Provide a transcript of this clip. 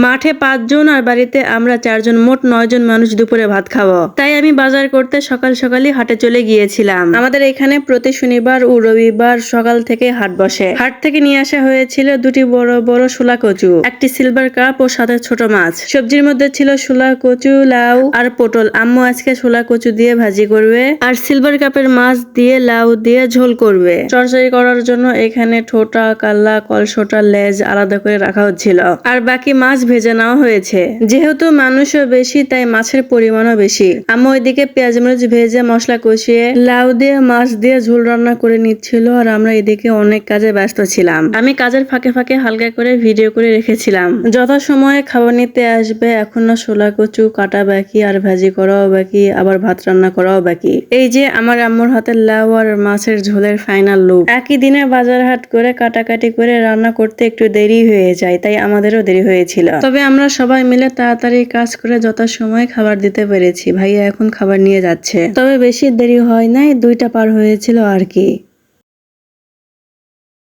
মাঠে 5 জন আর বাড়িতে আমরা 4 জন, মোট 9 জন মানুষ দুপুরে ভাত খাবো। তাই আমি বাজার করতে সকাল সকালই হাটে চলে গিয়েছিলাম। আমাদের এখানে প্রতি শনিবার ও রবিবার সকাল থেকে হাট বসে। হাট থেকে নিয়ে আসা হয়েছিল দুটি বড় বড় শোলা কচু, একটি সিলভার কাপ ও সাথে ছোট মাছ। সবজির মধ্যে ছিল শোলা কচু, লাউ আর পটল। আম্মু আজকে শোলা কচু দিয়ে ভাজি করবে আর সিলভার কাপের মাছ দিয়ে লাউ দিয়ে ঝোল করবে। চরচড়ি করার জন্য এখানে ঠোঁটা, কাল্লা, কলসোটা, লেজ আলাদা করে রাখা হচ্ছিল আর বাকি মাছ ভেজে নেওয়া হয়েছে। যেহেতু মানুষও বেশি তাই মাছের পরিমাণও বেশি। আম্মু ওইদিকে পেঁয়াজ মরিচ ভেজে মশলা কষিয়ে লাউ দিয়ে মাছ দিয়ে ঝোল রান্না করে নিচ্ছিল আর আমরা এদিকে অনেক কাজে ব্যস্ত ছিলাম। আমি কাজের ফাঁকে ফাঁকে হালকা করে ভিডিও করে রেখেছিলাম। যথাসময়ে খাবার নিতে আসবে, এখনো শোলা কচু কাটা বাকি আর ভাজি করাও বাকি, আবার ভাত রান্না করাও বাকি। এই যে আমার আম্মুর হাতের লাউ আর মাছের ঝোলের ফাইনাল লুক। একই দিনে বাজার হাট করে কাটাকাটি করে রান্না করতে একটু দেরি হয়ে যায়, তাই আমাদেরও দেরি হয়েছিল। তবে আমরা সবাই মিলে তাড়াতাড়ি কাজ করে যথাসময়ে খাবার দিতে পেরেছি। ভাইয়া এখন খাবার নিয়ে যাচ্ছে, তবে বেশি দেরি হয় নাই, 2টা পার হয়েছিল আর কি।